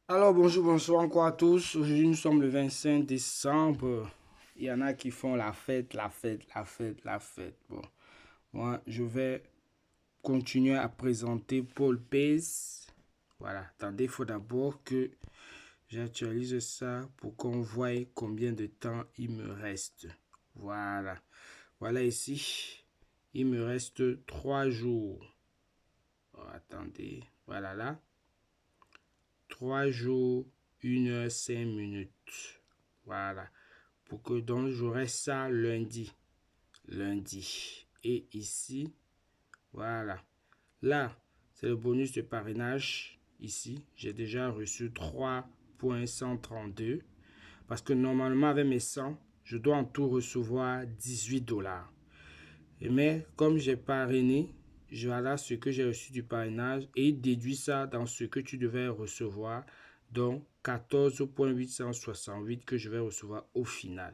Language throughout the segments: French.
Alors bonjour, bonsoir encore à tous. Aujourd'hui nous sommes le 25 décembre. Il y en a qui font la fête, la fête, la fête, la fête. Bon, moi je vais continuer à présenter Paul Pace. Voilà, attendez, il faut d'abord que j'actualise ça pour qu'on voie combien de temps il me reste. Voilà, voilà ici, il me reste 3 jours. Oh, attendez, voilà là. 3 jours, 1 heure, 5 minutes. Voilà. Pour que donc j'aurai ça lundi. Lundi. Et ici, voilà. Là, c'est le bonus de parrainage. Ici, j'ai déjà reçu 3,132. Parce que normalement, avec mes 100, je dois en tout recevoir 18 dollars. Mais comme j'ai parrainé, voilà ce que j'ai reçu du parrainage et il déduit ça dans ce que tu devais recevoir, donc 14,868 que je vais recevoir au final.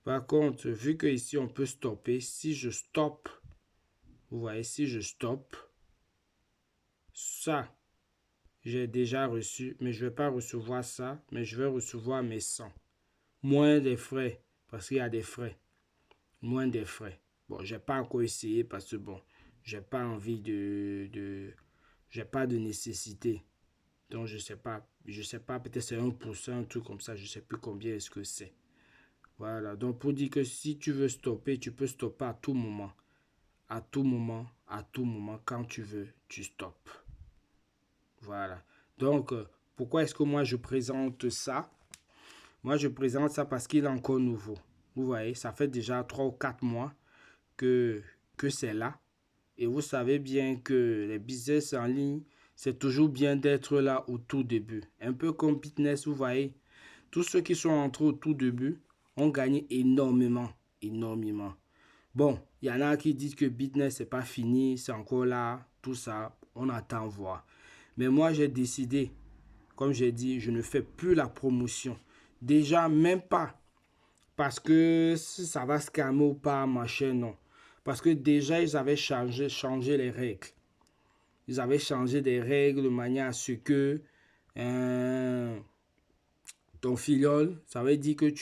Par contre, vu que ici on peut stopper, si je stoppe, vous voyez, si je stoppe, ça, j'ai déjà reçu, mais je ne vais pas recevoir ça, mais je vais recevoir mes 100. Moins des frais, parce qu'il y a des frais. Moins des frais. Bon, j'ai pas encore essayé parce que bon, j'ai pas envie j'ai pas de nécessité. Donc je sais pas, peut-être c'est 1%, un truc comme ça, je sais plus combien est-ce que c'est. Voilà, donc pour dire que si tu veux stopper, tu peux stopper à tout moment. À tout moment, à tout moment, quand tu veux, tu stoppes. Voilà. Donc, pourquoi est-ce que moi je présente ça? Moi je présente ça parce qu'il est encore nouveau. Vous voyez, ça fait déjà 3 ou 4 mois que, que c'est là. Et vous savez bien que les business en ligne, c'est toujours bien d'être là au tout début. Un peu comme Business, vous voyez, tous ceux qui sont entrés au tout début ont gagné énormément, énormément. Bon, il y en a qui disent que Business, c'est pas fini, c'est encore là, tout ça, on attend voir. Mais moi, j'ai décidé, comme j'ai dit, je ne fais plus la promotion. Déjà, même pas parce que si ça va scammer ou pas, machin, non. Parce que déjà, ils avaient changé les règles. Ils avaient changé des règles de manière à ce que euh, ton filial, ça veut dire que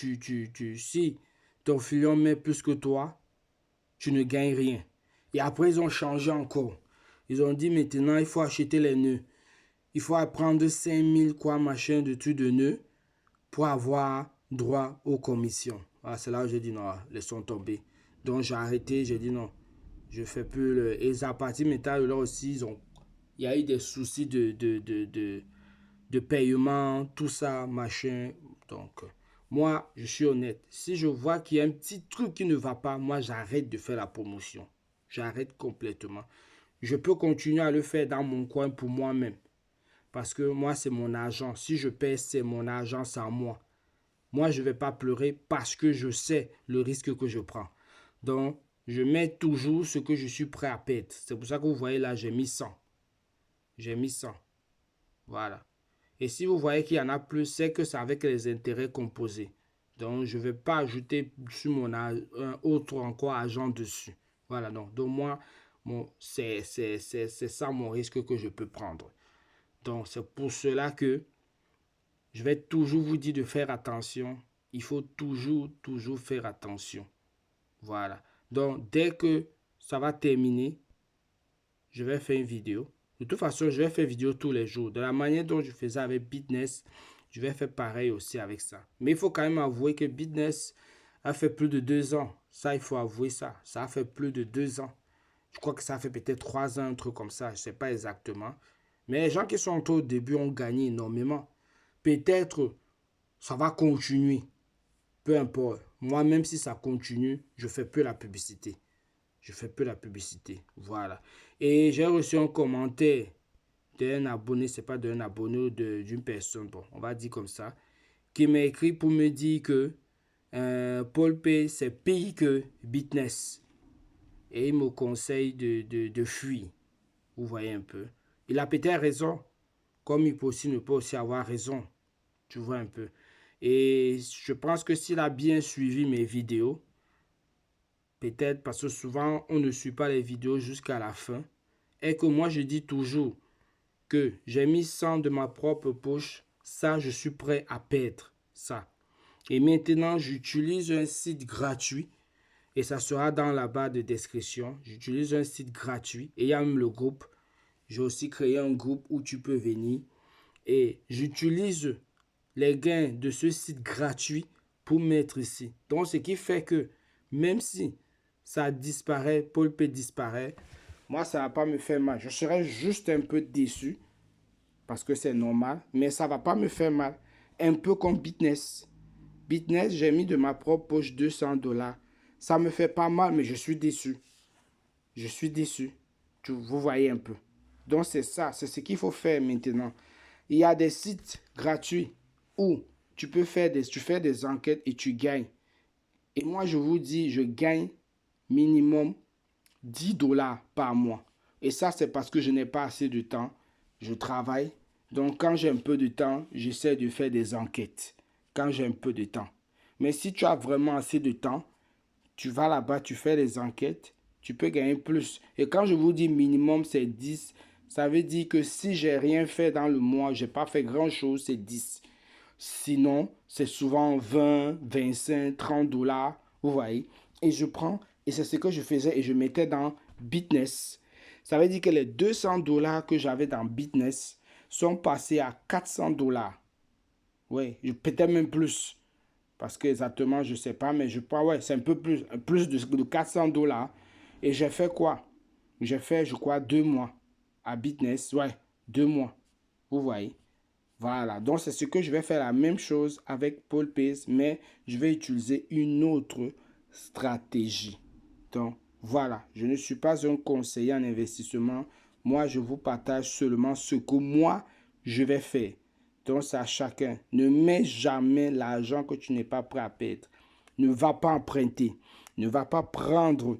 si ton filial met plus que toi, tu ne gagnes rien. Et après, ils ont changé encore. Ils ont dit maintenant, il faut acheter les nœuds. Il faut prendre 5000 quoi, machin de trucs de nœuds pour avoir droit aux commissions. Ah, c'est là où j'ai dit non, laissons tomber. Donc j'ai arrêté, j'ai dit non, je fais plus le... Et à partir maintenant, là aussi, il y a eu des soucis de paiement, tout ça, machin. Donc, moi, je suis honnête. Si je vois qu'il y a un petit truc qui ne va pas, moi, j'arrête de faire la promotion. J'arrête complètement. Je peux continuer à le faire dans mon coin pour moi-même. Parce que moi, c'est mon argent. Si je paie, c'est mon argent, c'est à moi. Moi, je ne vais pas pleurer parce que je sais le risque que je prends. Donc, je mets toujours ce que je suis prêt à perdre. C'est pour ça que vous voyez là, j'ai mis 100. J'ai mis 100. Voilà. Et si vous voyez qu'il y en a plus, c'est que c'est avec les intérêts composés. Donc, je ne vais pas ajouter sur un autre encore argent dessus. Voilà. Donc moi, c'est ça mon risque que je peux prendre. Donc, c'est pour cela que je vais toujours vous dire de faire attention. Il faut toujours, toujours faire attention. Voilà. Donc, dès que ça va terminer, je vais faire une vidéo. De toute façon, je vais faire vidéo tous les jours. De la manière dont je faisais avec Business, je vais faire pareil aussi avec ça. Mais il faut quand même avouer que Business a fait plus de 2 ans. Ça, il faut avouer ça. Ça a fait plus de 2 ans. Je crois que ça fait peut-être 3 ans, un truc comme ça. Je ne sais pas exactement. Mais les gens qui sont au début ont gagné énormément. Peut-être ça va continuer. Peu importe. Moi, même si ça continue, je fais peu la publicité. Je fais peu la publicité. Voilà. Et j'ai reçu un commentaire d'un abonné, c'est pas d'un abonné ou d'une personne, bon, on va dire comme ça, qui m'a écrit pour me dire que Paul Pay, c'est pire que Bitness. Et il me conseille de fuir. Vous voyez un peu. Il a peut-être raison, comme il peut aussi ne pas aussi avoir raison. Tu vois un peu. Et je pense que s'il a bien suivi mes vidéos, peut-être parce que souvent on ne suit pas les vidéos jusqu'à la fin, et que moi je dis toujours que j'ai mis 100 de ma propre poche, Ça, je suis prêt à perdre ça. Et maintenant, j'utilise un site gratuit et ça sera dans la barre de description. J'utilise un site gratuit et il y a même le groupe. J'ai aussi créé un groupe où tu peux venir et j'utilise les gains de ce site gratuit pour mettre ici. Donc, ce qui fait que même si ça disparaît, Paul peut disparaître, moi, ça ne va pas me faire mal. Je serai juste un peu déçu parce que c'est normal, mais ça ne va pas me faire mal. Un peu comme Bitness. Bitness, j'ai mis de ma propre poche 200 $. Ça me fait pas mal, mais je suis déçu. Je suis déçu. Vous voyez un peu. Donc, c'est ça. C'est ce qu'il faut faire maintenant. Il y a des sites gratuits où tu fais des enquêtes et tu gagnes. Et moi, je vous dis, je gagne minimum 10 $ par mois. Et ça, c'est parce que je n'ai pas assez de temps. Je travaille. Donc, quand j'ai un peu de temps, j'essaie de faire des enquêtes. Quand j'ai un peu de temps. Mais si tu as vraiment assez de temps, tu vas là-bas, tu fais les enquêtes, tu peux gagner plus. Et quand je vous dis minimum, c'est 10. Ça veut dire que si j'ai rien fait dans le mois, j'ai pas fait grand-chose, c'est 10. Sinon, c'est souvent 20, 25, 30 $. Vous voyez. Et je prends, et c'est ce que je faisais, et je mettais dans Bitness. Ça veut dire que les 200 $ que j'avais dans Bitness sont passés à 400 $. Oui, peut-être même plus. Parce que exactement, je ne sais pas, mais je crois, ouais, c'est un peu plus de 400 $. Et j'ai fait quoi? J'ai fait, je crois, 2 mois à Bitness. Ouais, 2 mois. Vous voyez? Voilà. Donc, c'est ce que je vais faire la même chose avec Paul Pace, mais je vais utiliser une autre stratégie. Donc, voilà. Je ne suis pas un conseiller en investissement. Moi, je vous partage seulement ce que moi, je vais faire. Donc, c'est à chacun. Ne mets jamais l'argent que tu n'es pas prêt à perdre. Ne va pas emprunter. Ne va pas prendre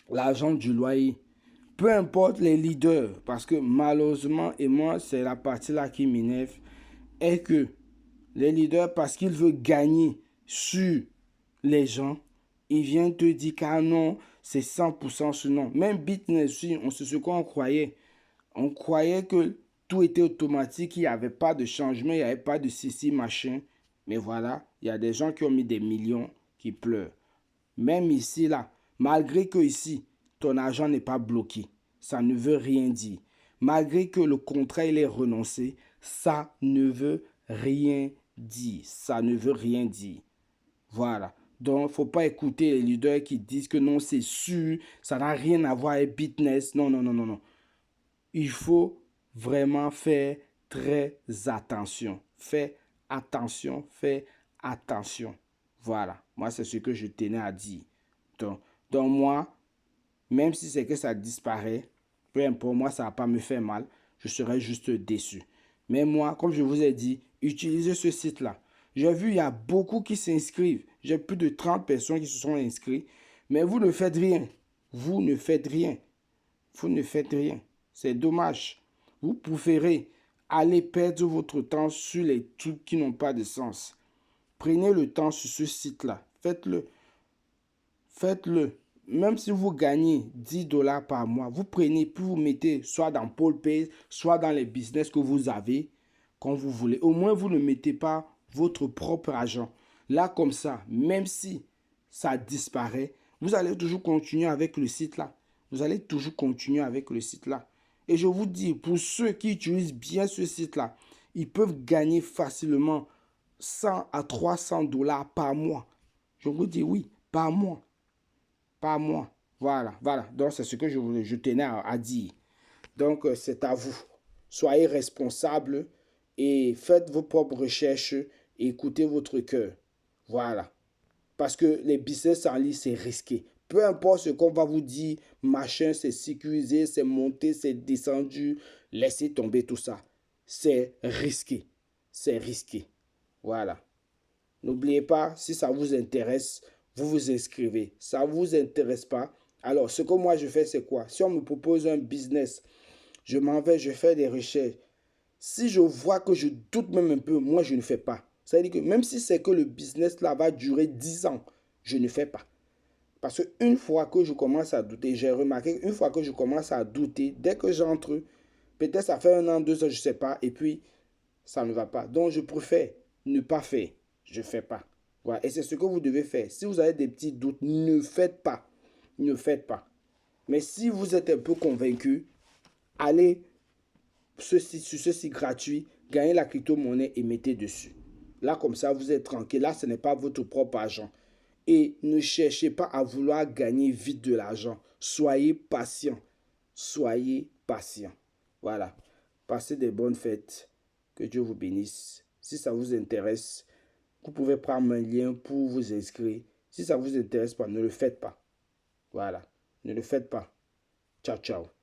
l'argent du loyer. Peu importe les leaders, parce que malheureusement, et moi, c'est la partie là qui m'énerve, est que les leaders, parce qu'ils veulent gagner sur les gens, ils viennent te dire qu'ah non, c'est 100% ce non. Même Bitness aussi, c'est ce qu'on croyait. On croyait que tout était automatique, il n'y avait pas de changement, il n'y avait pas de ceci, machin. Mais voilà, il y a des gens qui ont mis des millions qui pleurent. Même ici, là, malgré que ici, ton argent n'est pas bloqué, ça ne veut rien dire. Malgré que le contrat, il est renoncé, ça ne veut rien dire. Ça ne veut rien dire. Voilà. Donc, il ne faut pas écouter les leaders qui disent que non, c'est sûr, ça n'a rien à voir avec Bitness. Non, non, non, non, non. Il faut vraiment faire très attention. Fais attention, fais attention. Voilà. Moi, c'est ce que je tenais à dire. Donc moi, même si c'est que ça disparaît, peu importe, moi, ça ne va pas me faire mal. Je serai juste déçu. Mais moi, comme je vous ai dit, utilisez ce site-là. J'ai vu, il y a beaucoup qui s'inscrivent. J'ai plus de 30 personnes qui se sont inscrites. Mais vous ne faites rien. Vous ne faites rien. Vous ne faites rien. C'est dommage. Vous préférez aller perdre votre temps sur les trucs qui n'ont pas de sens. Prenez le temps sur ce site-là. Faites-le. Faites-le. Même si vous gagnez 10 $ par mois, vous prenez puis vous mettez soit dans Paul Pay, soit dans les business que vous avez, quand vous voulez. Au moins, vous ne mettez pas votre propre argent. Là, comme ça, même si ça disparaît, vous allez toujours continuer avec le site-là. Vous allez toujours continuer avec le site-là. Et je vous dis, pour ceux qui utilisent bien ce site-là, ils peuvent gagner facilement 100 à 300 $ par mois. Je vous dis oui, par mois. Par mois. Voilà, voilà. Donc, c'est ce que je tenais à dire. Donc, c'est à vous. Soyez responsable et faites vos propres recherches et écoutez votre cœur. Voilà. Parce que les business en ligne, c'est risqué. Peu importe ce qu'on va vous dire, machin, c'est sécurisé, c'est monté, c'est descendu, laissez tomber tout ça. C'est risqué. C'est risqué. Voilà. N'oubliez pas, si ça vous intéresse, vous vous inscrivez. Ça ne vous intéresse pas. Alors, ce que moi je fais, c'est quoi? Si on me propose un business, je m'en vais, je fais des recherches. Si je vois que je doute même un peu, moi je ne fais pas. Ça veut dire que même si c'est que le business là va durer 10 ans, je ne fais pas. Parce qu'une fois que je commence à douter, j'ai remarqué qu'une fois que je commence à douter, dès que j'entre, peut-être ça fait 1 an, 2 ans, je ne sais pas, et puis ça ne va pas. Donc, je préfère ne pas faire. Je ne fais pas. Voilà. Et c'est ce que vous devez faire. Si vous avez des petits doutes, ne faites pas. Ne faites pas. Mais si vous êtes un peu convaincu, allez sur ce site gratuit, gagnez la crypto-monnaie et mettez dessus. Là, comme ça, vous êtes tranquille. Là, ce n'est pas votre propre argent. Et ne cherchez pas à vouloir gagner vite de l'argent. Soyez patient. Soyez patient. Voilà. Passez des bonnes fêtes. Que Dieu vous bénisse. Si ça vous intéresse, vous pouvez prendre un lien pour vous inscrire. Si ça ne vous intéresse pas, ne le faites pas. Voilà. Ne le faites pas. Ciao, ciao.